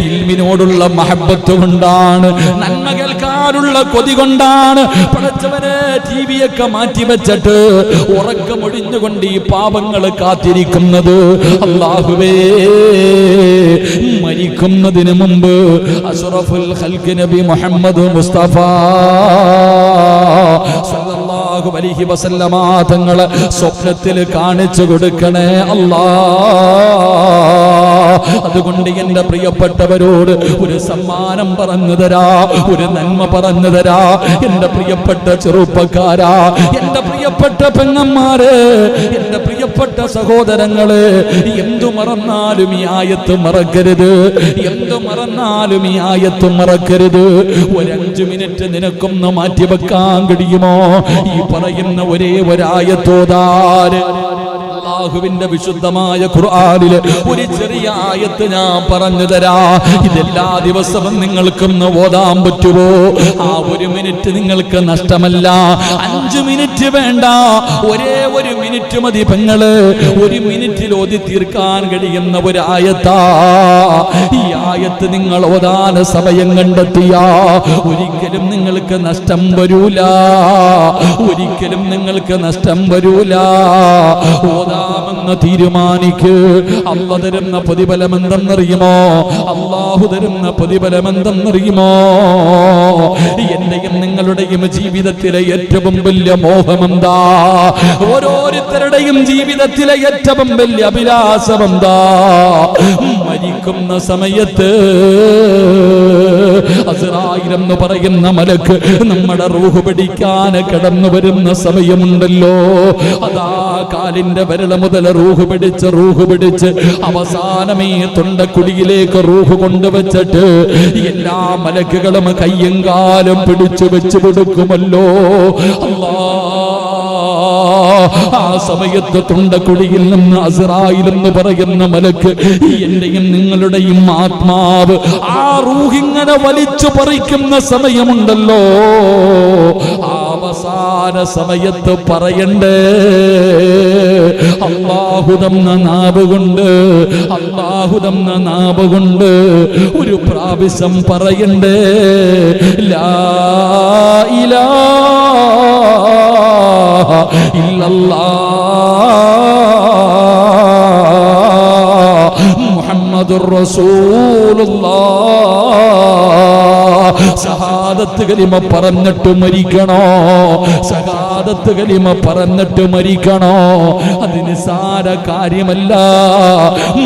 ഇൽമിനോടുള്ള മഹബത്ത് കൊണ്ടാണ്, നന്മ കേൾക്കാനുള്ള കൊതി കൊണ്ടാണ് പടച്ചവനെ ടിവിയൊക്കെ മാറ്റിവെച്ചിട്ട് ഉറക്കമൊഴിഞ്ഞുകൊണ്ട് ഈ പാപങ്ങൾ കാത്തിരിക്കുന്നത്. അല്ലാഹുവേ, മരിക്കുന്നതിന് മുമ്പ് അഷ്റഫുൽ ഖൽഖ് നബി മുഹമ്മദ് മുസ്തഫ സല്ലല്ലാഹു അലൈഹി വസല്ലമ തങ്ങളെ സ്വപ്നത്തിൽ കാണിച്ചു കൊടുക്കണേ അല്ലാഹ്. അതുകൊണ്ട് എന്റെ പ്രിയപ്പെട്ടവരോട് ഒരു സമ്മാനം പറഞ്ഞു തരാ, ഒരു നന്മ പറഞ്ഞു തരാ. എന്റെ പ്രിയപ്പെട്ട ചെറുപ്പക്കാരാ, എന്റെ പ്രിയപ്പെട്ട പെങ്ങന്മാര്, എന്റെ പ്രിയപ്പെട്ട സഹോദരങ്ങള്, എന്തു മറന്നാലും ഈ ആയത്ത് മറക്കരുത്. എന്തു മറന്നാലും ഈ ആയത്ത് മറക്കരുത്. ഒരു 5 മിനിറ്റ് നിനക്കൊന്ന് മാറ്റിവെക്കാൻ കഴിയുമോ? ഈ പറയുന്ന ഒരേ ഒരായത്തോതാര് അല്ലാഹുവിന്റെ വിശുദ്ധമായ ഖുർആനിലെ ഒരു ചെറിയ ആയത്ത് ഞാൻ പറഞ്ഞു തരാ. ഇതെല്ലാ ദിവസവും നിങ്ങൾക്കൊന്ന് ഓതാൻ പറ്റുമോ? ആ 1 മിനിറ്റ് നിങ്ങൾക്ക് നഷ്ടമല്ല. 5 മിനിറ്റ് വേണ്ട, ഒരേ 1 മിനിറ്റ് മതി പെങ്ങള്. 1 മിനിറ്റിൽ ഓതി തീർക്കാൻ കഴിയുന്ന ഒരു ആയത്താ. ഈ ആയത്ത് നിങ്ങൾ ഓതാൻ സമയം കണ്ടെത്തിയ ഒരിക്കലും നിങ്ങൾക്ക് നഷ്ടം വരൂല, ഒരിക്കലും നിങ്ങൾക്ക് നഷ്ടം വരൂല. ഓതാമെന്ന് തീരുമാനിക്ക്. അല്ലാഹു തരുന്ന പ്രതിഫലം എന്തെന്നറിയുമോ? അല്ലാഹു തരുന്ന പ്രതിഫലം എന്തെന്നറിയുമോ? എന്റെയും നിങ്ങളുടെയും ജീവിതത്തിലെ ഏറ്റവും വലിയ മോഹമെന്താ? ഓരോരുത്തരുടെയും ജീവിതത്തിലെ ഏറ്റവും വലിയ അഭിലാഷമെന്താ? മരിക്കുന്ന സമയത്ത് അസ്റായീൽ എന്ന് പറയുന്ന മലക്ക് നമ്മുടെ റൂഹ് പിടിക്കാൻ കടന്നു വരുന്ന സമയമുണ്ടല്ലോ. അതാ കാലിന്റെ വിരൽ മുതൽ റൂഹ് പിടിച്ച് അവസാനമേ തൊണ്ടക്കുടിയിലേക്ക് റൂഹ് കൊണ്ടുവച്ചിട്ട് എല്ലാ മലക്കുകളും കയ്യും കാലും പിടിച്ചു വെച്ചു കൊടുക്കുമല്ലോ. ആ സമയത്ത് തൊണ്ടക്കുടിയിൽ നിന്ന് അസ്റായീൽ എന്ന് പറയുന്ന മലക്ക് എന്റെയും നിങ്ങളുടെയും ആത്മാവ് ആ റൂഹിങ്ങനെ വലിച്ചു പറിക്കുന്ന സമയമുണ്ടല്ലോ. അവസാന സമയത്ത് പറയണ്ടേ, അല്ലാഹു തന്ന നാവ് കൊണ്ട്, അല്ലാഹു തന്ന നാവ് കൊണ്ട് ഒരു പ്രാവശ്യം പറയണ്ടേ, ലാ ഇലാഹ ഇല്ലല്ലാഹ് മുഹമ്മദുർ റസൂലുള്ളാഹ്. ഷഹാദത്ത് കലിമ പറഞ്ഞിട്ട് മരിക്കണോ? ഷഹാദത്ത് കലിമ പറഞ്ഞിട്ട് മരിക്കണോ? അത് നിസ്സാര കാര്യമല്ല.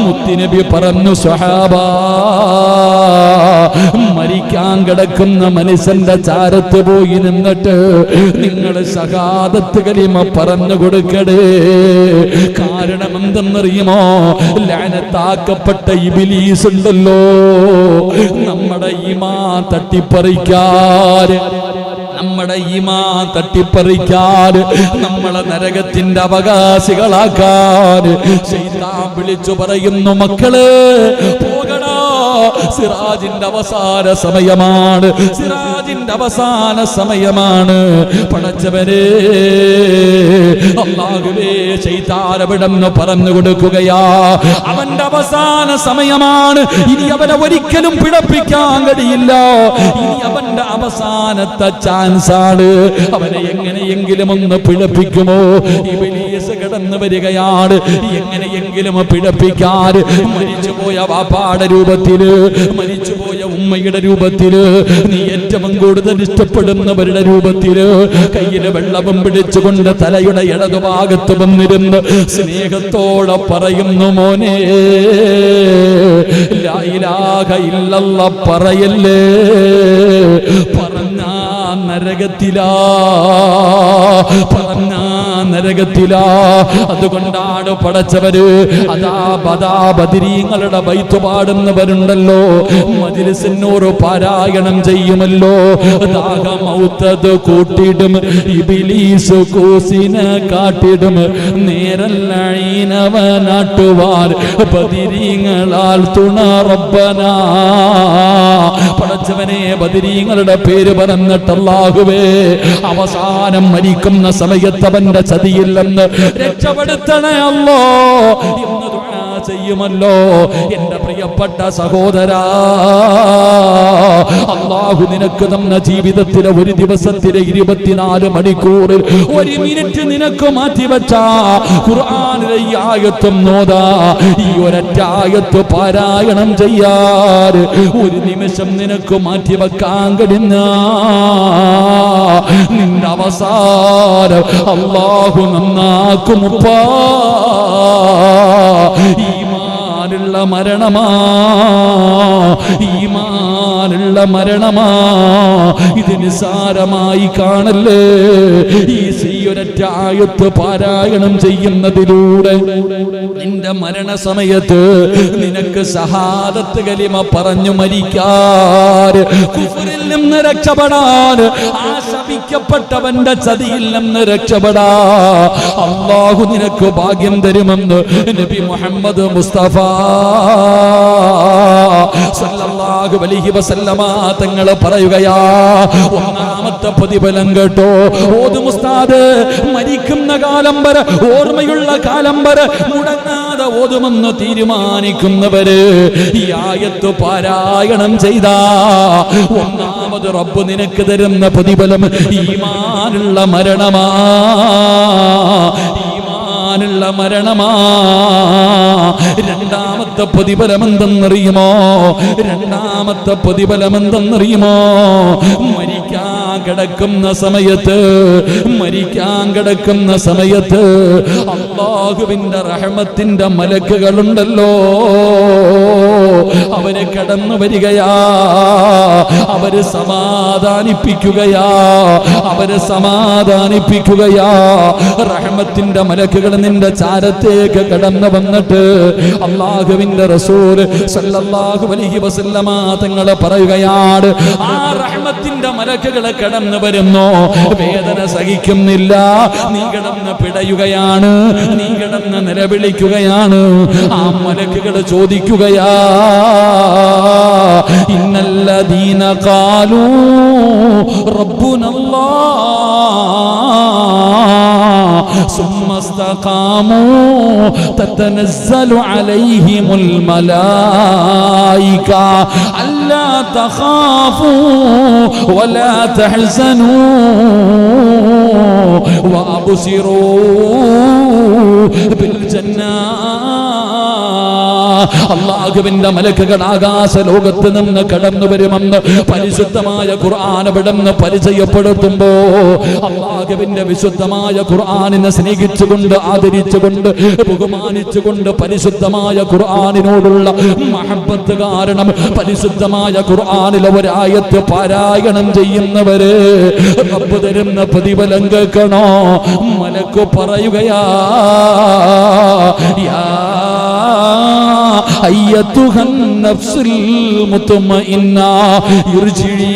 മുത്തുനബി പറഞ്ഞു, സ്വഹാബാ, മരിക്കാൻ കിടക്കുന്ന മനുഷ്യന്റെ ചാരത്ത് പോയി നിന്നിട്ട് നിങ്ങൾ ഷഹാദത്ത് കലിമ പറഞ്ഞു കൊടുക്കടേ. കാരണം എന്തെന്നറിയുമോ? ലഅനത്താക്കപ്പെട്ട ഇബ്ലീസ് ഉണ്ടല്ലോ, നമ്മുടെ ഈമാൻ തട്ടിപ്പറിക്കാൻ, നമ്മുടെ ഈമാൻ തട്ടിപ്പറിക്കാൻ, നമ്മളെ നരകത്തിന്റെ അവകാശികളാക്കാൻ ശൈത്താൻ വിളിച്ചു പറയുന്നു, മക്കളെ പോകണോ, സിറാജിന്റെ അവസാന സമയമാണ്, സിറാജിന്റെ അവസാന സമയമാണ്. പടച്ചവനെ അല്ലാഹുവേ, ശൈത്താൻ അവിടെന്ന് പറഞ്ഞു കൊടുക്കുകയാ, അവന്റെ അവസാന സമയമാണ്. ഇനി അവനെ ഒരിക്കലും പിഴപ്പിക്കാൻ കഴിയില്ല. ഇനി അവന്റെ അവസാനത്തെ ചാൻസ് ആണ്. അവനെ എങ്ങനെയെങ്കിലും ഒന്ന് പിഴപ്പിക്കുമോ? ഇബ്ലീസ് കടന്നു വരികയാണ്. എങ്ങനെയെങ്കിലും പിഴപ്പിക്കാൻ മരിച്ചുപോയ വാപ്പാടെ രൂപത്തില്, മരിച്ചുപോയ ഉമ്മയുടെ രൂപത്തില്, നീ ഏറ്റവും കൂടുതൽ ഇഷ്ടപ്പെടുന്നവരുടെ രൂപത്തില് കയ്യില് വെള്ളവും പിടിച്ചുകൊണ്ട് തലയുടെ ഇടതുഭാഗത്ത് വന്നിരുന്ന് സ്നേഹത്തോടെ പറയുന്നു, മോനെ ലാ ഇലാഹ ഇല്ലല്ലാഹ് പറയല്ലേ, പറഞ്ഞാ നരകത്തിലാ, പറഞ്ഞാ നരകത്തിലാ. അതുകൊണ്ടാണ് പടച്ചവര് അതാ ബദരീങ്ങളുടെ ബൈത്ത് പാടുന്നവരുണ്ടല്ലോ, മജ്ലിസിനോട് പാരായണം ചെയ്യുമല്ലോ. ദാഹമൗത്തത് കൂട്ടിടും ഇബ്ലീസ് കൂസിനെ കാട്ടിടും, നേരല്ലീനവനാട്ടുവാർ ബദരീങ്ങളാൽ തുണ റബ്ബനാ. പടച്ചവനെ, ബദരീങ്ങളുടെ പേര് പറഞ്ഞിട്ട് അല്ലാഹുവേ, അവസാനം മരിക്കുന്ന സമയത്ത് അവന്റെ ചതിയില്ലെന്ന് രക്ഷപ്പെടുത്തണേ അല്ലാഹ് എന്ന് ദുആ ചെയ്യുമല്ലോ. എന്റെ പ്രിയപ്പെട്ട സഹോദരാ, അല്ലാഹു നിനക്ക് തന്ന ജീവിതത്തിലെ ഒരു ദിവസത്തിലെ 24 മണിക്കൂറിൽ 1 മിനിറ്റ് നിനക്ക് മാറ്റിവെച്ച ഖുർആനിലെ ഈ ആയത്തും നോദാ, ഈ ഒരൊറ്റ ആയത്ത് പാരായണം ചെയ്യാൻ 1 നിമിഷം നിനക്ക് മാറ്റിവെക്കാൻ കഴിഞ്ഞ നിന്റെ അവസാനം അല്ലാഹു നന്നാക്കുമുപ്പാ. ഈമാനുള്ള മരണമാ, ഈമാനുള്ള മരണമാ. ഇത് നിസാരമായി കാണല്ലേ. ഈ ഒരൊറ്റ ആയത്ത് പാരായണം ചെയ്യുന്നതിലൂടെ നിന്റെ മരണസമയത്ത് നിനക്ക് ഷഹാദത്ത് കലിമ പറഞ്ഞു മരിക്കാൻ, കുഫറിൽ നിന്ന് രക്ഷപ്പെടാൻ, ആ ശപിക്കപ്പെട്ടവന്റെ ചതിയിൽ നിന്ന് രക്ഷപ്പെടാ അല്ലാഹു നിനക്ക് ഭാഗ്യം തരുമെന്ന് നബി മുഹമ്മദ് മുസ്തഫ സല്ലല്ലാഹു അലൈഹി വസല്ലമ തങ്ങൾ പറയുകയാ. ഒന്നാമത്തെ പ്രതിഫലം കേട്ടോ, ഓതും ഉസ്താദ്, മരിക്കുന്ന കാലം വരെ, ഓർമ്മയുള്ള കാലം വരെ മുടങ്ങാതെ ഓതുമെന്ന് തീരുമാനിക്കുന്നവര് ഈ ആയത്ത് പാരായണം ചെയ്താ ഒന്നാമത് റബ്ബ് നിനക്ക് തരുന്ന പ്രതിഫലം ഈമാനുള്ള മരണമാ, ഈമാനുള്ള മരണമാ. രണ്ടാമത്തെ പ്രതിഫലം എന്തെന്നറിയുമോ? രണ്ടാമത്തെ പ്രതിഫലം എന്തെന്നറിയുമോ? മരിക്കാൻ കിടക്കുന്ന സമയത്ത്, മരിക്കാൻ കിടക്കുന്ന സമയത്ത് അല്ലാഹുവിന്റെ റഹ്മത്തിന്റെ മലക്കുകളുണ്ടല്ലോ, അവര് കടന്നു വരികയാ, അവര് സമാധാനിപ്പിക്കുകയാ, അവര് സമാധാനിപ്പിക്കുകയാ. റഹ്മത്തിന്റെ മലക്കുകൾ നിന്റെ ചാരത്തേക്ക് കടന്നു വന്നിട്ട് അല്ലാഹുവിന്റെ റസൂൽ സല്ലല്ലാഹു അലൈഹി വസല്ലമ തങ്ങൾ പറയുകയാണ്, ആ റഹ്മത്തിന്റെ മലക്കുകൾ കടന്നു വരുന്നു, വേദന സഹിക്കുന്നില്ല, നീ കിടന്ന് പിടയുകയാണ്, നീ കിടന്ന് നിലവിളിക്കുകയാണ്. ആ മലക്കുകൾ ചോദിക്കുകയാ, ഇന്നല്ലദീന ഖാലൂ റബ്ബുനല്ലാഹ് സുമ്മ ഇസ്തഖാമൂ തതനസ്സലു അലൈഹിമുൽ മലായിക അല്ലാ തഖാഫൂ വലാ തഹ്സനൂ വഅബ്സിറൂ ബിൽ ജന്നാ. അല്ലാഹുവിന്റെ മലക്കുകൾ ആകാശ ലോകത്ത് നിന്ന് കടന്നു വരുമെന്ന് പരിശുദ്ധമായ ഖുർആൻ ഇവിടുന്ന് പരിചയപ്പെടുത്തുമ്പോ അല്ലാഹുവിന്റെ വിശുദ്ധമായ ഖുർആനിനെ സ്നേഹിച്ചുകൊണ്ട്, ആദരിച്ചുകൊണ്ട്, ബഹുമാനിച്ചുകൊണ്ട് പരിശുദ്ധമായ ഖുർആനിനോടുള്ള മഹബ്ബത്ത് കാരണം പരിശുദ്ധമായ ഖുർആനിലെ ഒരായത്ത് പാരായണം ചെയ്യുന്നവര് റബ്ബ് തരുന്ന പ്രതിഫലം കേൾക്കണോ? മലക്ക് പറയുകയാ, യാ അയ്യത്തുഹൻ നഫ്സുൽ മുത്മഇന്ന ഇർജിഇ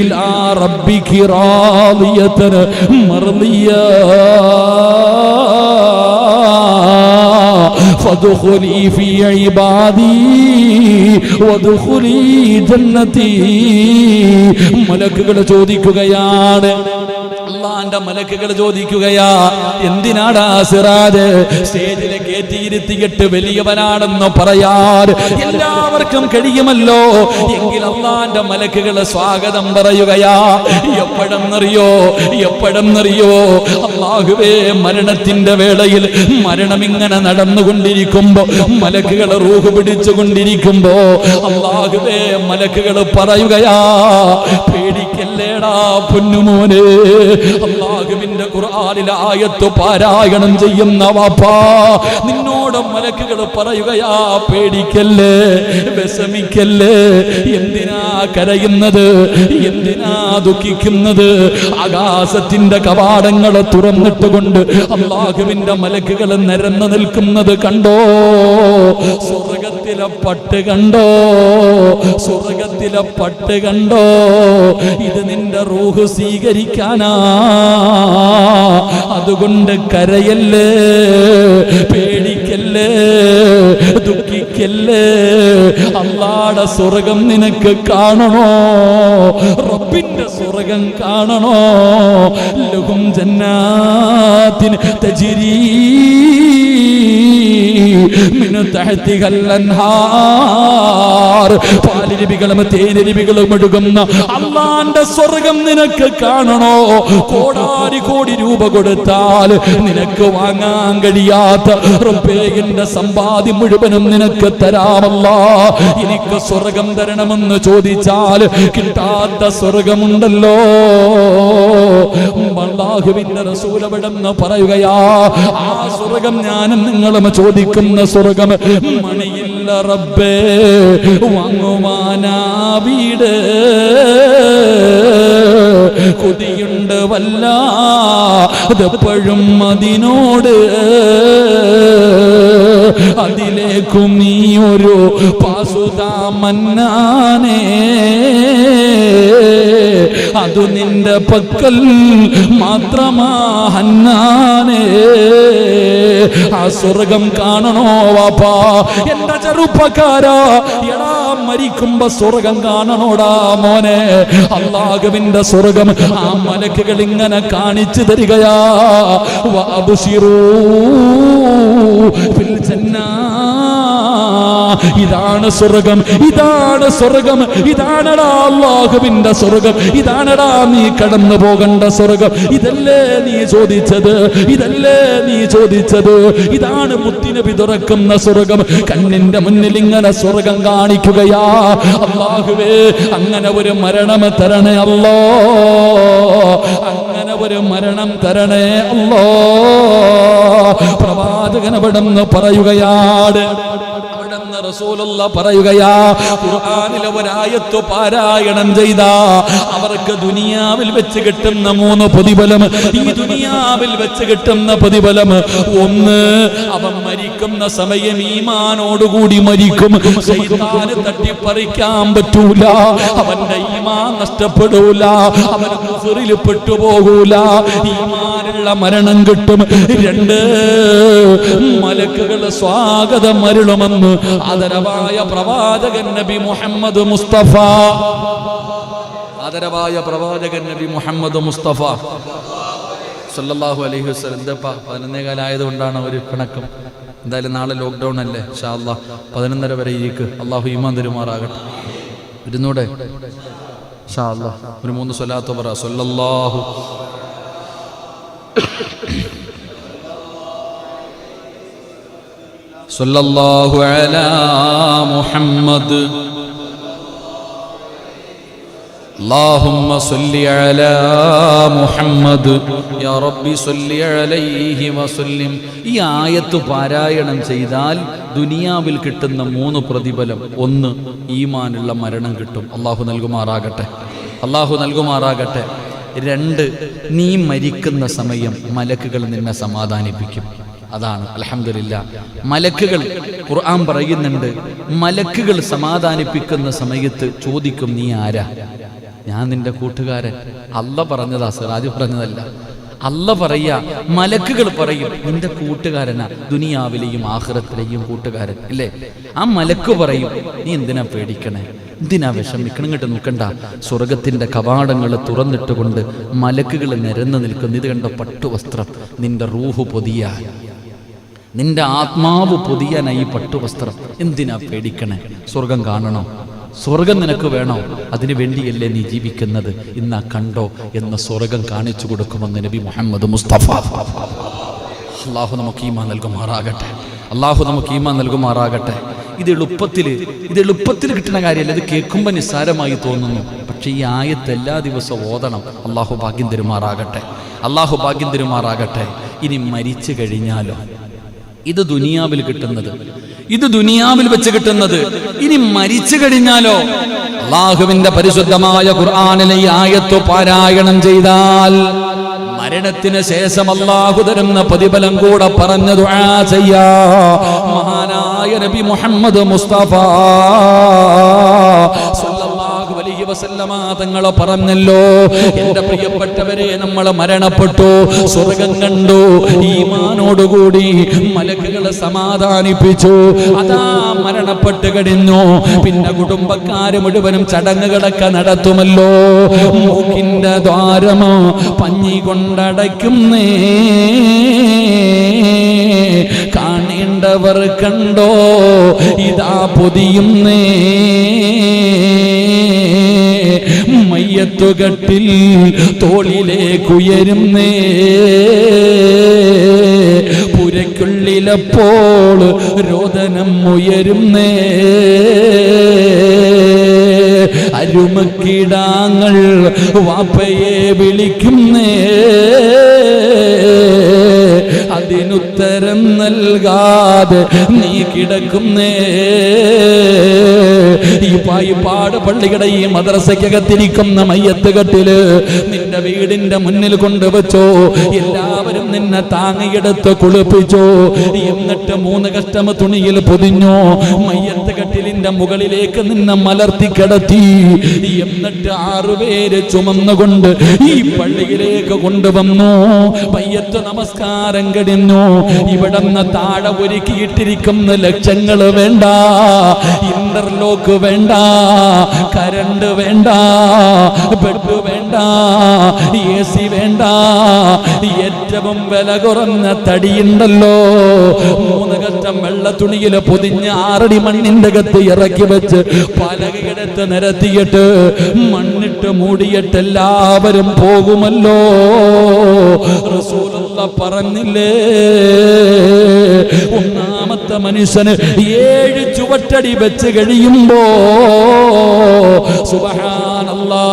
ഇലാ റബ്ബികി റാദിയതൻ മർദിയ ഫദ്ഖുലി ഫീ ഇബാദി വദ്ഖുലി ജന്നതി. മലക്കുകൾ ചോദിക്കുകയാണ്, അല്ലാഹുവിന്റെ മലക്കുകൾ ചോദിക്കുകയാ, എന്തിനാടാ സിറാജ് സ്റ്റേജിലെ കയറ്റിയിരുത്തിയിട്ട് വലിയവനാണെന്ന് പറയാൻ എല്ലാവർക്കും കഴിയുമല്ലോ, എങ്കിൽ അല്ലാഹുവിന്റെ മലക്കുകൾ സ്വാഗതം പറയുകയാ. എപ്പോഴെന്നറിയോ, എപ്പോഴെന്നറിയോ? അല്ലാഹുവേ, മരണത്തിന്റെ വേളയിൽ മരണം ഇങ്ങനെ നടന്നുകൊണ്ടിരിക്കുമ്പോ, മലക്കുകൾ റൂഹ് പിടിച്ചുകൊണ്ടിരിക്കുമ്പോ അല്ലാഹുവേ, മലക്കുകൾ പറയുകയാ, പേടിക്കല്ലേടാ പൊന്നുമോനെ. അല്ലാഹുവിന്റെ ഖുർആനിലെ ആയത്ത് പാരായണം ചെയ്യുന്ന വാപ്പാ, നിന്നോട് മലക്കുകൾ പറയുകയാ, പേടിക്കല്ലേ, വിഷമിക്കല്ലേ, എന്തിനാ കരയുന്നത്, എന്തിനാ ദുഃഖിക്കുന്നത്? ആകാശത്തിന്റെ കവാടങ്ങൾ തുറന്നിട്ടുകൊണ്ട് അല്ലാഹുവിന്റെ മലക്കുകൾ നിരന്നു നിൽക്കുന്നത് കണ്ടോ? സ്വർഗത്തിലെ പട്ട് കണ്ടോ? സ്വർഗത്തിലെ പട്ട് കണ്ടോ? ഇത് നിന്റെ റൂഹ് സ്വീകരിക്കാനാ. അതുകൊണ്ട് കരയല്ലേ, പേടിക്കല്ലേ, ദുഃഖിക്കല്ലേ. അല്ലാഹുവിന്റെ സ്വർഗം നിനക്ക് കാണണോ? റബ്ബിന്റെ സ്വർഗം കാണണോ? ലഹും ജന്നാത്തിൻ തജ്രീ മിൻ തഹ്തിഹൽ അൻഹാർ. പാലരുവികളും തേനരുവികളും ഒഴുകുന്ന അല്ലാഹുവിന്റെ സ്വർഗം നിനക്ക് കാണണോ? കോടാരി കോടി രൂപ കൊടുത്താൽ നിനക്ക് വാങ്ങാൻ കഴിയാത്ത റബ്ബേ എന്റെ സമ്പാദ്യം മുഴുവനും നിനക്ക് തരാമല്ലാ. എനിക്ക് സ്വർഗം തരണമെന്ന് ചോദിച്ചാൽ കിട്ടാത്ത സ്വർഗമുണ്ടല്ലോ. അല്ലാഹുവിന്റെ റസൂൽ അവിടെന്ന് പറയുകയാ, ആ സ്വർഗം ഞാനും നിങ്ങളും ചോദിക്കുന്ന സ്വർഗം മണിയില്ല റബ്ബേ, വാങ്ങുവാനാ വീട് കൊതിയുണ്ട് വല്ലാതെപ്പോഴും അതിനോട്. അതിലേക്കും നീ ഒരു പാസുതാ മന്നാനേ, അതു നിന്റെ പക്കൽ മാത്രമാ ഹന്നാനേ. ആ സ്വർഗം കാണണോ വാപ്പാ? എന്റെ ചെറുപ്പക്കാരാ, എടാ മരിക്കുമ്പോ സ്വർഗം കാണണോടാ മോനെ. അല്ലാഹുവിന്റെ സ്വർഗം ആ മലക്കുകൾ ഇങ്ങനെ കാണിച്ചു തരികയാ. വഅബ്ശിറൂ ഫിൽ ജന്നാ. ഇതാണ് സ്വർഗം, ഇതാണ് സ്വർഗം, ഇതാണടാ അല്ലാഹുവിന്റെ സ്വർഗം, ഇതാണടാ നീ കടന്നു പോകേണ്ട സ്വർഗം. ഇതല്ലേ നീ ചോദിച്ചത്, ഇതല്ലേ നീ ചോദിച്ചത്. ഇതാണ് മുത്തുനബി തുറക്കുന്ന സ്വർഗം. കണ്ണിന്റെ മുന്നിൽ ഇങ്ങനെ സ്വർഗം കാണിക്കുകയാ. അല്ലാഹുവേ, അങ്ങനെ ഒരു മരണം തരണേ അല്ലോ, അങ്ങനെ ഒരു മരണം തരണേ അല്ലോ. പ്രവാചകൻ അവിടെന്ന് പറയുകയാണ്, റസൂലുള്ളാഹി പറയുകയാ, ഖുർആനിലെ ഒരായത്ത് പാരായണം ചെയ്താ അവർക്ക് ദുനിയാവിൽ വെച്ച് കിട്ടുന്ന 3 പ്രതിഫലം. ഈ ദുനിയാവിൽ വെച്ച് കിട്ടുന്ന പ്രതിഫലം, ഒന്ന്, അവൻ മരിക്കുന്ന സമയം ഈമാനോടുകൂടി മരിക്കും. ശൈത്താന് തട്ടിപ്പറിക്കാൻ പറ്റൂല, അവന്റെ ഈമാൻ നഷ്ടപ്പെടൂല, അവൻ കുഫറിൽ പെട്ടുപോകൂല, ഈമാനുള്ള മരണം കിട്ടും. 2, മലക്കുകൾ സ്വാഗതം അരുളുമെന്ന് ആദരവായ പ്രവാചകൻ നബി മുഹമ്മദ് മുസ്തഫ, ആദരവായ പ്രവാചകൻ നബി മുഹമ്മദ് മുസ്തഫ സല്ലല്ലാഹു അലൈഹി വസല്ലം. എന്താ 11 ആയതുകൊണ്ടാണ് ഒരു കണക്കം. എന്തായാലും നാളെ ലോക്ക്ഡൗൺ അല്ലേ, ഇൻഷാ അല്ലാഹ് 11:30 വരെ ഇരിക്ക്. അള്ളാഹു ഈമാൻ തരുമാറാകട്ടെ. ഇരുന്നൂടെ ഇൻഷാ അല്ലാഹ്. ഒരു 3 സ്വലാത്ത് പറ. സല്ലല്ലാഹു സല്ലല്ലാഹു അലാ മുഹമ്മദ് അല്ലാഹുമ്മ സല്ലി അലാ മുഹമ്മദ് യാ റബ്ബി സല്ലി അലൈഹി വസല്ലിം. ഈ ആയത്ത് പാരായണം ചെയ്താൽ ദുനിയാവിൽ കിട്ടുന്ന 3 പ്രതിഫലം. 1, ഈമാനുള്ള മരണം കിട്ടും. അല്ലാഹു നൽകുമാറാകട്ടെ, അല്ലാഹു നൽകുമാറാകട്ടെ. 2, നീ മരിക്കുന്ന സമയം മലക്കുകൾ നിന്നെ സമാധാനിപ്പിക്കും. അതാണ് അൽഹംദുലില്ലാഹ്. മലക്കുകൾ, ഖുർആൻ പറയുന്നുണ്ട്, മലക്കുകൾ സമാധാനിപ്പിക്കുന്ന സമയത്ത് ചോദിക്കും, നീ ആരാ? ഞാൻ നിന്റെ കൂട്ടുകാരൻ. അല്ല പറഞ്ഞതാ, സിറാജ് പറഞ്ഞതല്ല. അല്ല പറയാ, മലക്കുകൾ പറയും, നിന്റെ കൂട്ടുകാരനാ, ദുനിയാവിലെയും ആഖിറത്തിലെയും കൂട്ടുകാരൻ ഇല്ലേ? ആ മലക്ക് പറയും, നീ എന്തിനാ പേടിക്കണേ, എന്തിനാ വിഷമിക്കണം, ഇങ്ങോട്ട് നോക്കണ്ട. സ്വർഗത്തിന്റെ കവാടങ്ങൾ തുറന്നിട്ടുകൊണ്ട് മലക്കുകൾ നിരന്നു നിൽക്കുന്നു. ഇത് കണ്ട പട്ടുവസ്ത്രം, നിന്റെ റൂഹ് പൊതിയാൻ, നിന്റെ ആത്മാവ് പൊതിയാനായി പട്ടുവസ്ത്രം. എന്തിനാ പേടിക്കണേ? സ്വർഗം കാണണോ? സ്വർഗം നിനക്ക് വേണോ? അതിനു വേണ്ടിയല്ലേ നീ ജീവിക്കുന്നത്? ഇന്നാ കണ്ടോ എന്ന സ്വർഗം കാണിച്ചു കൊടുക്കുമെന്ന് നബി മുഹമ്മദ് മുസ്തഫ. അല്ലാഹു നമുക്ക് ഈമാൻ നൽകുമാറാകട്ടെ, അല്ലാഹു നമുക്ക് ഈമാൻ നൽകുമാറാകട്ടെ. ഇത് എളുപ്പത്തിൽ കിട്ടുന്ന കാര്യമല്ല. ഇത് കേൾക്കുമ്പോൾ നിസ്സാരമായി തോന്നുന്നു, പക്ഷെ ഈ ആയത്ത് എല്ലാ ദിവസവും ഓതണം. അല്ലാഹു ഭാഗ്യം തരുമാറാകട്ടെ, അല്ലാഹു ഭാഗ്യം തരുമാറാകട്ടെ. ഇനി മരിച്ചു കഴിഞ്ഞാലോ? ഇത് ദുനിയാവിൽ കിട്ടുന്നത്, ഇത് ദുനിയാവിൽ വെച്ച് കിട്ടുന്നത്. ഇനി മരിച്ചു കഴിഞ്ഞാലോ? അല്ലാഹുവിന്റെ പരിശുദ്ധമായ ഖുർആനിലെ ഈ ആയത്ത് പാരായണം ചെയ്താൽ മരണത്തിന് ശേഷം അല്ലാഹു തരുന്ന പ്രതിഫലം കൂടെ പറഞ്ഞു ദുആ ചെയ്യാ. മഹാനായ നബി മുഹമ്മദ് മുസ്തഫ സല്ലല്ലാഹു അലൈഹി അലൈഹി വസല്ലമ തങ്ങൾ പറഞ്ഞല്ലോ, എന്റെ പ്രിയപ്പെട്ടവരെ, നമ്മൾ മരണപ്പെട്ടു, സ്വർഗം കണ്ടു, ഈമാനോടുകൂടി മലക്കുകളെ സമാധാനിപ്പിച്ചു. അതാ മരണപ്പെട്ട് കഴിഞ്ഞു. പിന്നെ കുടുംബക്കാര് മുഴുവനും ചടങ്ങുകളൊക്കെ നടത്തുമല്ലോ. മൂക്കിന്റെ ദ്വാരമോ പഞ്ഞി കൊണ്ടടയ്ക്കുന്നേ, കാണേണ്ടവർ കണ്ടോ ഇതാ പൊതിയുന്നേ. മയ്യത്തുകട്ടിൽ തോളിലേക്കുയരുന്നേ, പുരയ്ക്കുള്ളിലപ്പോൾ രോദനം ഉയരുന്നേ. അരുമക്കിടാങ്ങൾ വാപ്പയെ വിളിക്കുന്നേ, അതിനുത്തരം നൽകാതെ നീ കിടക്കുന്നേ. ഈ പായിപ്പാട് പള്ളിയുടെ ഈ മദ്രസയ്ക്കകത്തിരിക്കുന്ന മയ്യത്ത് കെട്ടില് നിന്റെ വീടിന്റെ മുന്നിൽ കൊണ്ടുവച്ചോ. എല്ലാവരും നിന്നെ താങ്ങിയെടുത്ത് കുളിപ്പിച്ചോ. എന്നിട്ട് 3 കഷ്ടം തുണിയിൽ പൊതിഞ്ഞോ. മയ്യത്ത് കെട്ടിലിന്റെ മുകളിലേക്ക് നിന്നെ മലർത്തി കിടത്തി. എന്നിട്ട് 6 പേര് ചുമന്നുകൊണ്ട് ഈ പള്ളിയിലേക്ക് കൊണ്ടുവന്നു. മയ്യത്ത് നമസ്കാരം കഴിഞ്ഞു. ഇവിടുന്ന് താഴെ ഒരുക്കിയിട്ടിരിക്കുന്ന ലക്ഷങ്ങൾ വേണ്ട, ഇന്റർലോക്ക് വേണ്ട, കരണ്ട് വേണ്ട, ബെഡ് വേണ്ട, AC വേണ്ട. ഏറ്റവും വില കുറഞ്ഞ തടിയുണ്ടല്ലോ, 3 കഷ്ടം വെള്ള തുണിയിൽ പൊതിഞ്ഞ് 6 അടി മണ്ണിന്റെ അകത്ത് ഇറക്കി വെച്ച് പലകയെടുത്ത് നിരത്തിയിട്ട് മണ്ണിട്ട് മൂടിയിട്ട് എല്ലാവരും പോകുമല്ലോ. റസൂലുള്ള പറഞ്ഞില്ലേ, ഒന്നാമത്തെ മനുഷ്യന് 7 ചുവട്ടടി വെച്ച് കഴിയുമ്പോ സുബ്ഹാനല്ലാഹ്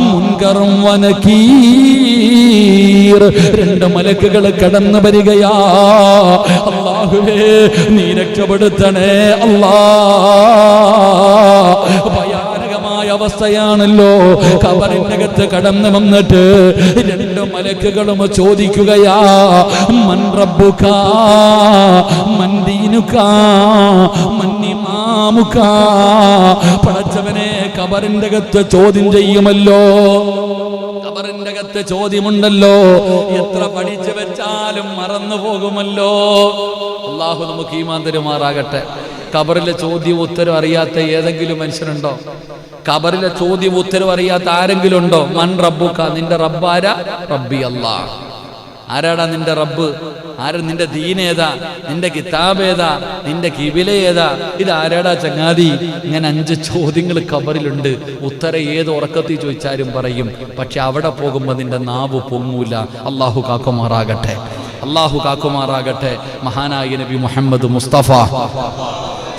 മുൻകറും വനകീർ 2 മലക്കുകൾ കടന്നു വരികയാ. അല്ലാഹുവേ നീ രക്ഷപ്പെടുത്തണേ അല്ലാഹ്. ഭയാനകമായ അവസ്ഥയാണല്ലോ. ഖബറിന്റെ അകത്ത് കടന്നു വന്നിട്ട് 2 മലക്കുകളും ചോദിക്കുകയാ, മൻ റബ്ബുക മൻ ദീനുക മൻ ഇമാമുക. പടച്ചവനെ, ഖബറിന്റെ അകത്ത് ചോദ്യം ചെയ്യുമല്ലോ. ഖബറിന്റെ അകത്ത് ചോദ്യമുണ്ടല്ലോ. എത്ര പഠിച്ചു വെച്ചാലും മറന്നു പോകുമല്ലോ. അല്ലാഹു നമുക്ക് ഈമാൻ തരുമാറാകട്ടെ. ഖബറിലെ ചോദ്യം ഉത്തരം അറിയാത്ത ഏതെങ്കിലും മനുഷ്യനുണ്ടോ? ഖബറിലെ ചോദ്യം ഉത്തരം അറിയാത്ത ആരെങ്കിലും ഉണ്ടോ? മൻ റബ്ബുക, നിന്റെ റബ്ബാരാ? റബ്ബി അല്ലാഹ്. ആരാടാ നിന്റെ റബ്ബ്? ആരാ നിന്റെ ദീനേതാ? നിന്റെ കിതാബ് ഏതാ? നിന്റെ കിബില ഏതാ? ഇത് ആരാടാ ചങ്ങാതി? ഇങ്ങനെ 5 ചോദ്യങ്ങൾ ഖബറിലുണ്ട്. ഉത്തരം ഏത് ഉറക്കത്തിൽ ചോദിച്ചാലും പറയും. പക്ഷെ അവിടെ പോകുമ്പോൾ നിന്റെ നാവ് പൊങ്ങൂല. അല്ലാഹു കാക്കുമാറാകട്ടെ, അല്ലാഹു കാക്കുമാറാകട്ടെ. മഹാനായ നബി മുഹമ്മദ് മുസ്തഫ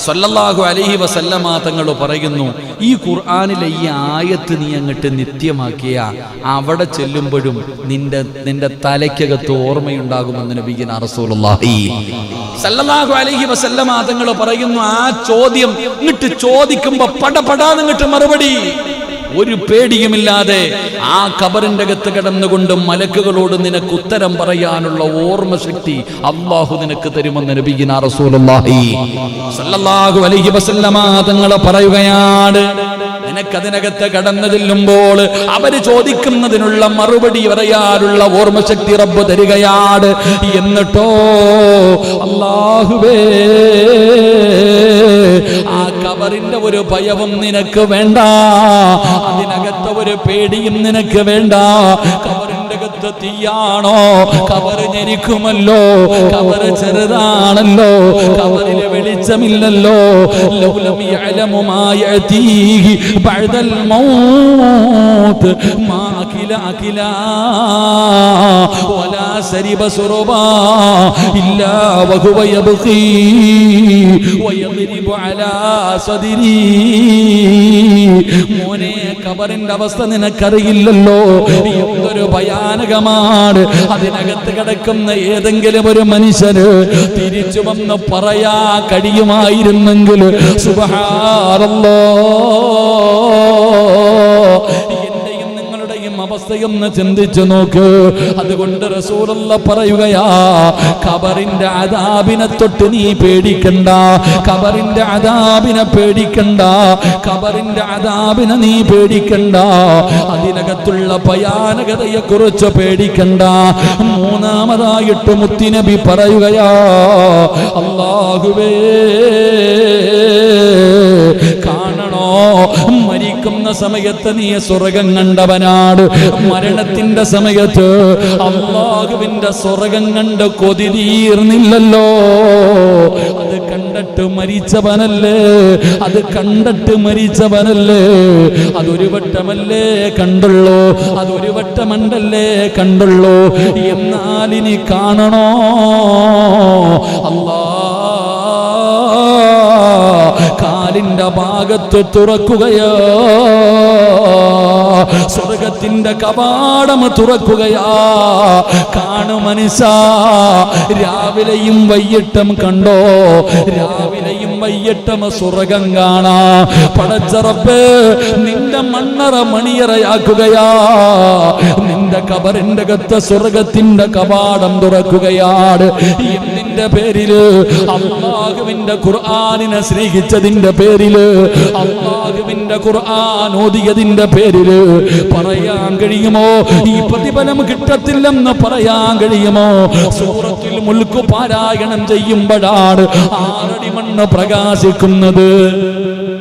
സല്ലല്ലാഹു അലൈഹി വസല്ലമ തങ്ങൾ പറയുന്നു, ഈ ഖുർആനിലെ ഈ ആയത്ത് നീ അങ്ങോട്ട് നിത്യമാക്കിയ അവിടെ ചെല്ലുമ്പോഴും നിന്റെ തലയ്ക്കകത്ത് ഓർമ്മയുണ്ടാകുമെന്ന് നബിയിന റസൂലുള്ളാഹി സല്ലല്ലാഹു അലൈഹി വസല്ലമ തങ്ങൾ പറയുന്നു. ആ ചോദ്യം ഇങ്ങോട്ട് ചോദിക്കുമ്പോ പടപടാന്ന് ഇങ്ങോട്ട് മറുപടി, ഒരു പേടിയുമില്ലാതെ ആ ഖബറിന്റെ അകത്ത് കിടന്നുകൊണ്ട് മലക്കുകളോട് നിനക്ക് ഉത്തരം പറയാനുള്ള ഓർമ്മ ശക്തി അല്ലാഹു നിനക്ക് തരുമെന്ന് നബിയിന റസൂലുള്ളാഹി സല്ലല്ലാഹു അലൈഹി വസല്ലമ തങ്ങൾ പറയുകയാണ്. നിനക്കതിനകത്ത് കടന്നു ചെല്ലുമ്പോൾ അവര് ചോദിക്കുന്നതിനുള്ള മറുപടി പറയാനുള്ള ഓർമ്മ ശക്തി റബ്ബ് തരികയാണ്. എന്നിട്ടോ അല്ലാഹുവേ, ആ ഖബറിന്റെ ഒരു ഭയവും നിനക്ക് വേണ്ട, അതിനകത്ത് ഒരു പേടിയും നിനക്ക് വേണ്ട. ഖബറിന്റെ അകത്ത് തീയാണോ? ഖബറ് ഞെരിക്കുമല്ലോ. ഖബറ് ചെറുതാണല്ലോ. ഖബറിലെ വെളിച്ചമില്ലല്ലോ. ലൗലം യഅലമു മാ യഅതീഹി ബഅദൽ മൗത്ത് മാ അകില വലാ സരിബ സുറബാ ഇല്ലാ വഹുവ യബ്ഖി വയദ്രിബു അലാ സദരി. മോനെ, ഖബറിന്റെ അവസ്ഥ നിനക്കറിയില്ലല്ലോ. എന്തൊരു ഭയാനകമാണ്. അതിനകത്ത് കിടക്കുന്ന ഏതെങ്കിലും ഒരു മനുഷ്യന് തിരിച്ചു വന്ന് പറയാ കഴിയുമായിരുന്നെങ്കിൽ സുബ്ഹാനല്ലാഹ്, എന്റെയും നിങ്ങളുടെയും അവസ്ഥയൊന്ന് ചിന്തിച്ചു നോക്ക്. അതുകൊണ്ട് റസൂലുള്ള പറയുകയാ, ഖബറിന്റെ അദാബിനെ തൊട്ട് നീ പേടിക്കണ്ട, ഖബറിന്റെ അദാബിനെ പേടിക്കണ്ട, ഖബറിന്റെ അദാബിനെ നീ പേടിക്കണ്ട, അതിനകത്തുള്ള ഭയാനകതയെ കുറിച്ച് പേടിക്കണ്ട. മൂന്നാമതായിട്ട് മുത്തുനബി പറയുകയാ, അല്ലാഹുവേ കാണണോ, മരിക്കുന്ന സമയത്ത് നീ സ്വർഗം കണ്ടവനാണ്, മരണത്തിന്റെ സമയത്ത് അല്ലാഹുവിന്റെ സ്വർഗം കണ്ട് കൊതി തീർന്നില്ലല്ലോ. അത് കണ്ടിട്ട് മരിച്ചവനല്ലേ, അത് കണ്ടിട്ട് മരിച്ചവനല്ലേ, അതൊരു വട്ടമല്ലേ കണ്ടുള്ളൂ, അതൊരു വട്ടമണ്ടല്ലേ കണ്ടുള്ളൂ. എന്നാൽ ഇനി കാണണോ, അല്ലാ കാലിന്റെ ഭാഗത്ത് തുറക്കുകയോ, സ്വർഗത്തിന്റെ കവാടം തുറക്കുകയാ. കാണു മനുഷ്യാ, രാവിലെയും വൈകിട്ടും കണ്ടോ, രാവിലെയും വൈകിട്ടും സ്വർഗം കാണാ. പടച്ച റബ്ബേ, നിന്റെ മണ്ണറ മണിയറയാക്കുകയാ, നിന്റെ ഖബറിന്റെ അകത്ത് സ്വർഗത്തിന്റെ കവാടം തുറക്കുകയാണ്. എന്തിന്റെ പേരില്? അല്ലാഹുവിന്റെ ഖുർആനിനെ സ്നേഹിച്ചതിന്റെ പേരില്, അല്ലാഹുവിന്റെ ഖുർആൻ ഓതിയതിന്റെ പേരില് പറയാൻ കഴിയുമോ ഈ പ്രതിഫലം കിട്ടത്തില്ലെന്ന് പറയാൻ കഴിയുമോ? സൂറത്തുൽ മുൽക്ക് പാരായണം ചെയ്യുമ്പോഴാണ് 6 അടി മണ്ണ് പ്രകാശിക്കുന്നത്,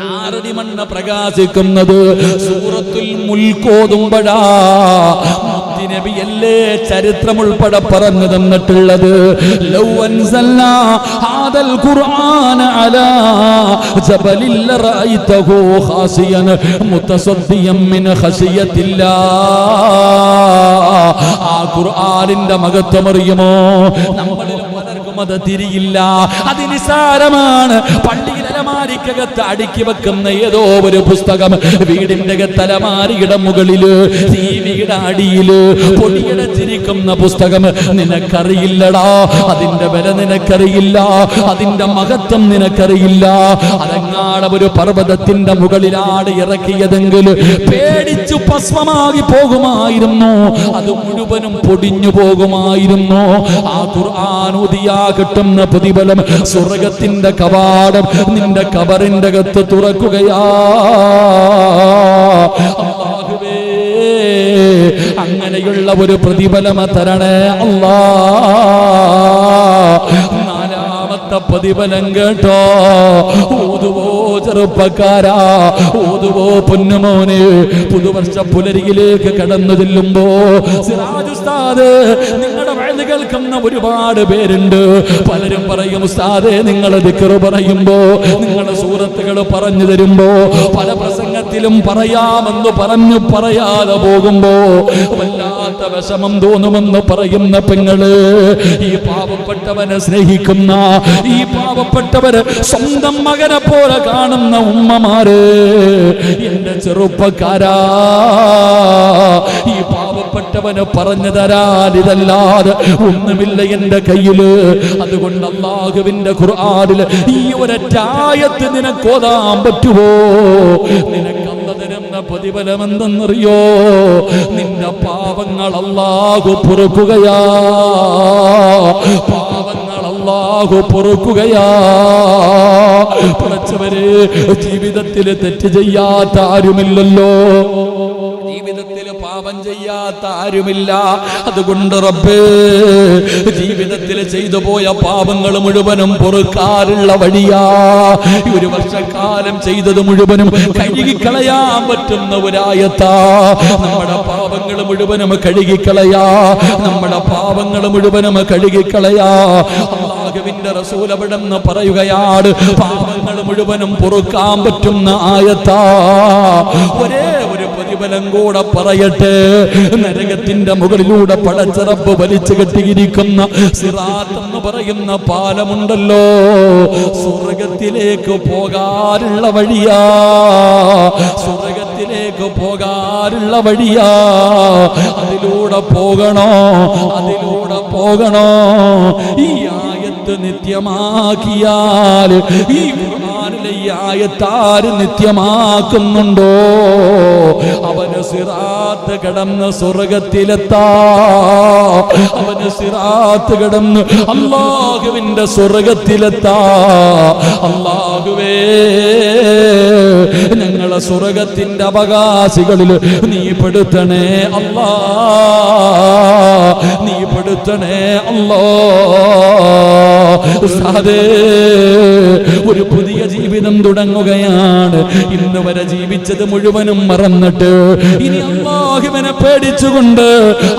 6 അടി മണ്ണ് പ്രകാശിക്കുന്നത്. സൂറത്തുൽ മുൽക്ക് ഓതുമ്പോഴാ നബിയല്ലേ ചരിത്രം ഉൾപ്പെടെ പറഞ്ഞു തന്നിട്ടുള്ളത്. ലൗ അൻസൽനാ ഹാദൽ ഖുർആന അലാ ജബലിൽ റഅയ്തഹു ഖാസിയൻ മുതസദ്ദിയൻ മിൻ ഖശിയത്തില്ലാ. ആ ഖുർആനിന്റെ മഹത്വം അറിയുമോ? നമ്മളിൽ പലർക്കും അത് തിരിയില്ല, അത് നിസാരമാണ്. പള്ളിയിൽ അലമാരിക്കകത്ത് അടുക്കി വെക്കുന്ന ഏതോ ഒരു പുസ്തകം വീടിന്റെ അലമാരിയുടെ മുകളില്, ടിവിയുടെ അടിയില് പൊടിയടച്ചിരിക്കുന്ന പുസ്തകം നിനക്കറിയില്ലടാ, അതിന്റെ വില നിനക്കറിയില്ല, അതിന്റെ മഹത്വം നിനക്കറിയില്ല. അതെങ്ങാട് ഒരു പർവ്വതത്തിന്റെ മുകളിലാണ് ഇറക്കിയതെങ്കിൽ പേടിച്ചു ഭസ്മമാകി പോകുമായിരുന്നു, അത് മുഴുവനും പൊടിഞ്ഞു പോകുമായിരുന്നു. ആ ഖുർആൻ ഓതിയാ കിട്ടുന്ന പ്രതിഫലം സ്വർഗത്തിന്റെ കവാടം നിന്റെ ഖബറിന്റെ അകത്ത് തുറക്കുകയാ. അല്ലാഹുവേ, അങ്ങനെയുള്ള ഒരു പ്രതിഫലം തരണേ അല്ലാ. നാലാമത്തെ പ്രതിഫലം കേട്ടോ, ഓതുവോ ചെറുപ്പക്കാരാ, ഓതുവോ പൊന്നുമോനെ. പുതുവർഷ പുലരിയിലേക്ക് കടന്നു ചെല്ലുമ്പോ സിറാജ് ഉസ്താദ്, നിങ്ങളുടെ വഴുത് കേൾക്കുന്ന ഒരുപാട് പേരുണ്ട്. പലരും പറയും, ഉസ്താദേ നിങ്ങൾ ദിക്ർ പറയുമ്പോ, നിങ്ങളുടെ സൂറത്തുകൾ പറഞ്ഞു തരുമ്പോ, പല പ്രസംഗത്തിലും പറയാമെന്ന് പറഞ്ഞു പറയാതെ പോകുമ്പോ വല്ലാത്ത വിഷമം തോന്നുമെന്ന് പറയുന്ന പെങ്ങള്, ഈ പാവപ്പെട്ടവനെ സ്നേഹിക്കുന്ന, ഈ പാവപ്പെട്ടവര് സ്വന്തം മകനെ പോലെ കാണുന്ന ഉമ്മമാര്, എന്റെ ചെറുപ്പക്കാരാ, ഈ പാവപ്പെട്ടവന് പറഞ്ഞു തരാൻ ഇതല്ലാതെ ഒന്നുമില്ല എന്റെ കയ്യില്. അതുകൊണ്ട് അല്ലാഹുവിന്റെ ഖുർആനിൽ ഈ ഒരൊറ്റ ആയത്ത് നിനക്ക് ഓതാൻ പറ്റുമോ? നിനക്ക് അല്ലാഹു തരുന്ന പ്രതിഫലം എന്തെന്നറിയോ? നിന്റെ പാവങ്ങൾ അല്ലാഹു പൊറുക്കുകയാ, പാവങ്ങൾ അല്ലാഹു പൊറുക്കുകയാ. പടച്ചവരെ, ജീവിതത്തിൽ തെറ്റ് ചെയ്യാത്ത ആരുമില്ലല്ലോ, ജീവിതത്തിൽ പാപം ചെയ്യാത്ത ആരുമില്ല. അതുകൊണ്ട് റബ്ബേ, ജീവിതത്തിൽ ചെയ്തു പോയ പാപങ്ങൾ മുഴുവനും പൊറുക്കാനുള്ള വഴിയാ. ഒരു വർഷക്കാലം ചെയ്തത് മുഴുവനും കഴുകിക്കളയാൻ പറ്റുന്ന ഒരായത്താ. നമ്മുടെ പാപങ്ങൾ മുഴുവനും കഴുകിക്കളയാ, നമ്മുടെ പാപങ്ങൾ മുഴുവനും കഴുകിക്കളയാ. അല്ലാഹുവിന്റെ റസൂൽ അവിടെന്ന് പറയുകയാണ്, പാപങ്ങൾ മുഴുവനും പൊറുക്കാൻ പറ്റുന്ന ആയത്താ. ഒരേ ഒരു പ്രതിഫലം കൂടെ പറയട്ടെ. നരകത്തിന്റെ മുകളിലൂടെ പടച്ച റബ്ബ് വലിച്ചു കെട്ടിയിരിക്കുന്ന സിറാത്ത് എന്ന് പറയുന്ന പാലമുണ്ടല്ലോ, സ്വർഗത്തിലേക്ക് പോകാനുള്ള വഴിയാ, സ്വർഗത്തിലേക്ക് പോകാനുള്ള വഴിയാ. അതിലൂടെ പോകണോ, അതിലൂടെ പോകണോ? ഈ ആയത്ത് നിത്യമാക്കിയാൽ, ഈ ഖുർആനിലെ ഈ ആയത്താര് നിത്യമാക്കുന്നുണ്ടോ അവന് സിറാത്ത് കടന്ന് സ്വർഗത്തിലെത്താ, അവന് സിറാത്ത് കടന്ന് അല്ലാഹുവിന്റെ സ്വർഗത്തിലെത്താ. അല്ലാഹുവേ ഞങ്ങളെ സ്വർഗത്തിന്റെ അവകാശികളിൽ നീ പെടുത്തണേ അല്ലാ, നീ പെടുത്തണേ അല്ലാ. ഉസ്താദേ ഒരു പുതിയ ജീവിതം തുടങ്ങുകയാണ്. ഇന്ന് വരെ ജീവിച്ചത് മുഴുവനും മറന്നിട്ട് ഇനി അല്ലാഹുവിനെ പേടിച്ചുകൊണ്ട്,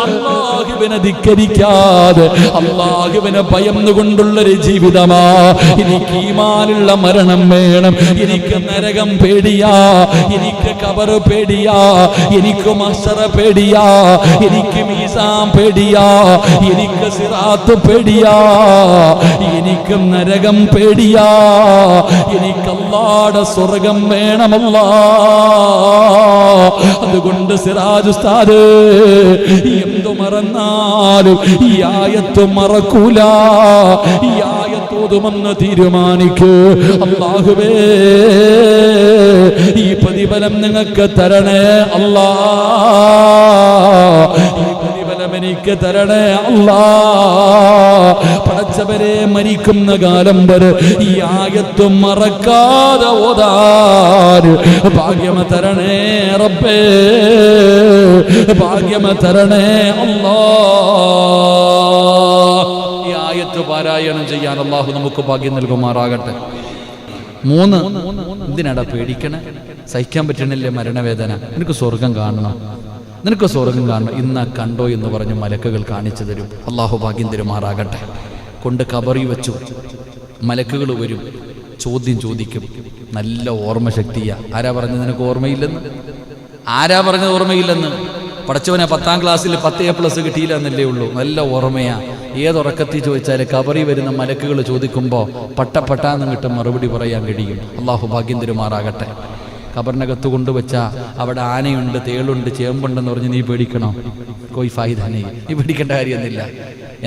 അല്ലാഹുവിനെ ധിക്കരിക്കാതെ, അല്ലാഹുവിനെ ഭയന്നുകൊണ്ടുള്ളൊരു ജീവിതമാ. എനിക്ക് ഈമാനുള്ള മരണം വേണം, എനിക്ക് നരകം പേടിയാ, എനിക്ക് ഖബർ പേടിയാ, എനിക്ക് മഹ്ശറ പേടിയാ, എനിക്ക് മീസാൻ പേടിയാ, എനിക്ക് സിറാത്ത് പേടിയാ, എനിക്ക് നരകം പേടിയാ, എനിക്ക് അല്ലാഹുവിന്റെ സ്വർഗം വേണമല്ലാ. അതുകൊണ്ട് സിറാജ് ഉസ്താദ് എന്തു മറന്നാലും ഈ ആയത്ത് മറക്കൂല, ഈ ആയത്ത് ഓതുമെന്ന് തീരുമാനിക്കൂ. അല്ലാഹുവേ ഈ പ്രതിഫലം നിങ്ങൾക്ക് തരണേ അല്ലാ, ഈ പ്രതിഫലം എനിക്ക് തരണേ അല്ലാ. പടച്ചവരെ മരിക്കുന്ന കാലം വരെ ഈ ആയത്ത് മറക്കാതെ ഓതാൻ ഭാഗ്യമ തരണേ റബ്ബേ, ഭാഗ്യമ തരണേ അല്ലാ. ഈ ആയത്ത് പാരായണം ചെയ്യാൻ അല്ലാഹു നമുക്ക് ഭാഗ്യം നൽകുമാറാകട്ടെ. 3, എന്തിനാടാ പേടിക്കണേ? സഹിക്കാൻ പറ്റണില്ലേ മരണവേദന? നിനക്ക് സ്വർഗം കാണണം, നിനക്ക് സ്വർഗം കാണണം. ഇന്ന് കണ്ടോ എന്ന് പറഞ്ഞ് മലക്കുകൾ കാണിച്ചു തരും. അല്ലാഹു ഭാഗ്യം തരുമാറാകട്ടെ. കൊണ്ട് കബറി വെച്ചു, മലക്കുകൾ വരും, ചോദ്യം ചോദിക്കും. നല്ല ഓർമ്മശക്തിയാ. ആരാ പറഞ്ഞത് നിനക്ക് ഓർമ്മയില്ലെന്ന്? ആരാ പറഞ്ഞത് ഓർമ്മയില്ലെന്ന്? പഠിച്ചവനെ 10ാം ക്ലാസ്സിൽ 10A+ കിട്ടിയില്ല എന്നല്ലേ ഉള്ളൂ. നല്ല ഓർമ്മയാ. ഏതുറക്കത്തിൽ ചോദിച്ചാൽ കബറി വരുന്ന മലക്കുകൾ ചോദിക്കുമ്പോൾ പട്ടാന്ന് കിട്ടും മറുപടി പറയാൻ കഴിയും. അല്ലാഹു ഭാഗ്യം തരുമാറാകട്ടെ. ഖബറിനകത്ത് കൊണ്ടുവച്ച അവിടെ ആനയുണ്ട്, തേളുണ്ട്, ചേമ്പുണ്ടെന്ന് പറഞ്ഞ് നീ പേടിക്കണോ? കോയി ഫായിദാനേ, നീ പേടിക്കേണ്ട കാര്യമൊന്നുമില്ല.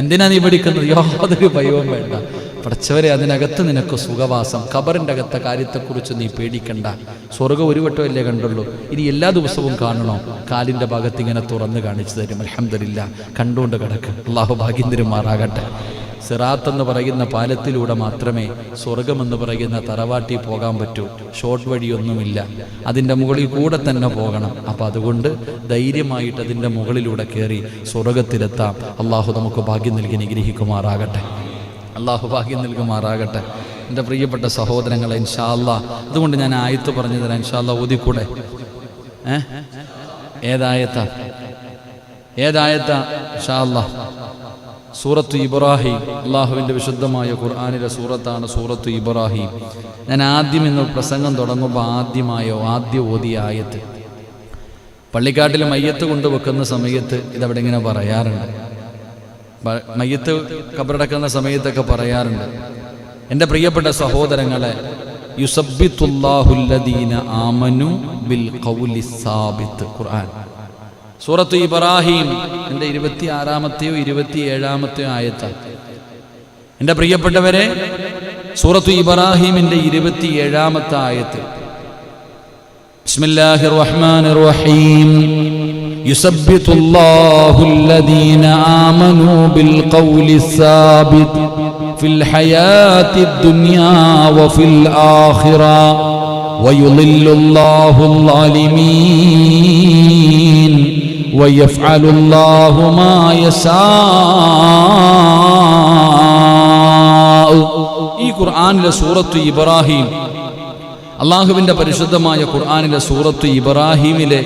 എന്തിനാ നീ പേടിക്കുന്നത്? യാതൊരു ഭയവും വേണ്ട. പഠിച്ചവരെ അതിനകത്ത് നിനക്ക് സുഖവാസം. ഖബറിൻ്റെ അകത്തെ കാര്യത്തെക്കുറിച്ച് നീ പേടിക്കണ്ട. സ്വർഗ്ഗം ഒരു വട്ടമല്ലേ കണ്ടുള്ളൂ, ഇനി എല്ലാ ദിവസവും കാണണോ? കാലിൻ്റെ ഭാഗത്ത് ഇങ്ങനെ തുറന്ന് കാണിച്ചു തരും. അൽഹംദുലില്ലാ, കണ്ടുകൊണ്ട് കിടക്ക്. അല്ലാഹു ഭാഗ്യം തരുമാറാകട്ടെ. സിറാത്ത് എന്ന് പറയുന്ന പാലത്തിലൂടെ മാത്രമേ സ്വർഗമെന്ന് പറയുന്ന തറവാട്ടി പോകാൻ പറ്റൂ. ഷോർട്ട് വഴിയൊന്നുമില്ല, അതിൻ്റെ മുകളിൽ കൂടെ തന്നെ പോകണം. അപ്പം അതുകൊണ്ട് ധൈര്യമായിട്ട് അതിൻ്റെ മുകളിലൂടെ കയറി സ്വർഗത്തിലെത്താം. അള്ളാഹു നമുക്ക് ഭാഗ്യം നൽകി നിഗ്രഹിക്കുമാറാകട്ടെ. അള്ളാഹു ഭാഗ്യം നൽകുമാറാകട്ടെ. എൻ്റെ പ്രിയപ്പെട്ട സഹോദരങ്ങളെ, ഇൻഷാ അല്ലാ, അതുകൊണ്ട് ഞാൻ ആയത്ത് പറഞ്ഞു തരാം. ഇൻഷാ അല്ലാ ഓതിക്കൂടെ? ഏതായത്താ ഇൻഷാ അല്ലാ? സൂറത്തു ഇബ്രാഹിം, അള്ളാഹുവിൻ്റെ വിശുദ്ധമായ ഖുർആനിലെ സൂറത്താണ് സൂറത്തു ഇബ്രാഹിം. ഞാൻ ആദ്യം ഇന്ന് പ്രസംഗം തുടങ്ങുമ്പോൾ ആദ്യം ഓതിയ ആയത്ത്. പള്ളിക്കാട്ടിൽ മയ്യത്ത് കൊണ്ടുവെക്കുന്ന സമയത്ത് ഇതവിടെ ഇങ്ങനെ പറയാറുണ്ട്. മയ്യത്ത് ഖബറടക്കുന്ന സമയത്തൊക്കെ പറയാറുണ്ട്. എൻ്റെ പ്രിയപ്പെട്ട സഹോദരങ്ങളെ, യുസബ്ബിത്തുല്ലാഹുല്ലദീന ആമനു ബിൽ ഖൗലി സാബിത്ത്. ഖുർആൻ സൂറത്തു ഇബ്രാഹിം എൻ്റെ 26-ാമത്തെയോ 27-ാമത്തെയോ ആയത്താണ്. എൻ്റെ പ്രിയപ്പെട്ടവരെ, സൂറത്തു ഇബ്രാഹിമിൻ്റെ 27-ാമത്തെ ആയത്ത്. ബിസ്മില്ലാഹിർ റഹ്മാനിർ റഹീം. യുസബ്ബിതുല്ലാഹുല്ലദീന ആമനു ബിൽ ഖൗലി സാബിത്ത് ഫിൽ ഹയാത്തിദ് ദുനിയാ വഫിൽ ആഖിറ വയുളില്ലുല്ലാഹുൽ ളാലിമീൻ വയഫ്അലുല്ലാഹു മാ യശാ. ഈ ഖുർആനിലെ സൂറത്തു ഇബ്രാഹിം, അള്ളാഹുവിൻ്റെ പരിശുദ്ധമായ ഖുർആനിലെ സൂറത്തു ഇബ്രാഹിമിലെ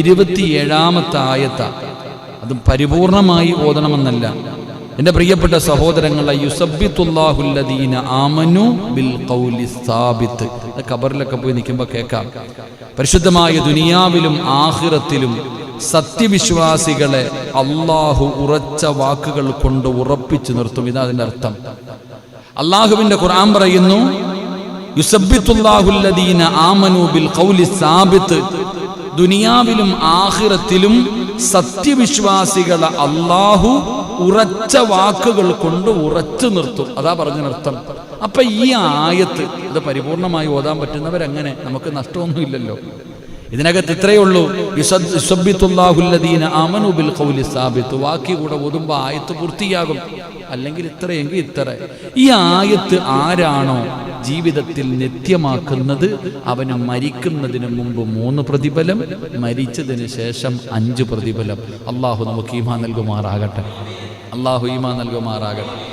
27-ാമത്തെ ആയത്ത. അത് പരിപൂർണമായി ഓതണമെന്നല്ല എൻ്റെ പ്രിയപ്പെട്ട സഹോദരങ്ങളെ. യുസബ്ബിത്തുല്ലാഹുല്ലദീന ആമനു ബിൽ ഖൗലി സാബിത്ത്. ഖബറിലൊക്കെ പോയി നിൽക്കുമ്പോൾ കേൾക്കാം. പരിശുദ്ധമായ ദുനിയാവിലും ആഖിറത്തിലും സത്യവിശ്വാസികളെ അള്ളാഹു ഉറച്ച വാക്കുകൾ കൊണ്ട് ഉറപ്പിച്ചു നിർത്തും. ഇതാ അതിൻ്റെ അർത്ഥം. അള്ളാഹുവിൻ്റെ ഖുർആൻ പറയുന്നു, യുസബ്ബിത്തുല്ലാഹുല്ലദീന ആമനു ബിൽ ഖൗലി സാബിത്ത്. ദുനിയാവിലും ആഖിറത്തിലും സത്യവിശ്വാസികളെ അള്ളാഹു ഉറച്ച വാക്കുകൾ കൊണ്ട് ഉറച്ചു നിർത്തും. അതാ പറഞ്ഞ അർത്ഥം. അപ്പൊ ഈ ആയത്ത് ഇത് പരിപൂർണമായി ഓതാൻ പറ്റുന്നവരങ്ങനെ, നമുക്ക് നഷ്ടമൊന്നുമില്ലല്ലോ. ഇതിനകത്ത് ഇത്രയേ ഉള്ളൂ, യുസബ്ബിതുല്ലാഹുല്ലദീന ആമനു ബിൽ ഖൗലി സാബിത്ത്. വാക്കി കൂടെ ഓതുമ്പോൾ ആയത്ത് പൂർത്തിയാകും. അല്ലെങ്കിൽ ഇത്രയെങ്കിൽ ഇത്ര. ഈ ആയത്ത് ആരാണോ ജീവിതത്തിൽ നിത്യമാക്കുന്നത് അവന് മരിക്കുന്നതിന് മുമ്പ് 3 പ്രതിഫലം, മരിച്ചതിന് ശേഷം 5 പ്രതിഫലം. അള്ളാഹു നമുക്ക് ഈമാൻ നൽകുമാറാകട്ടെ. അള്ളാഹു ഈമാൻ നൽകുമാറാകട്ടെ.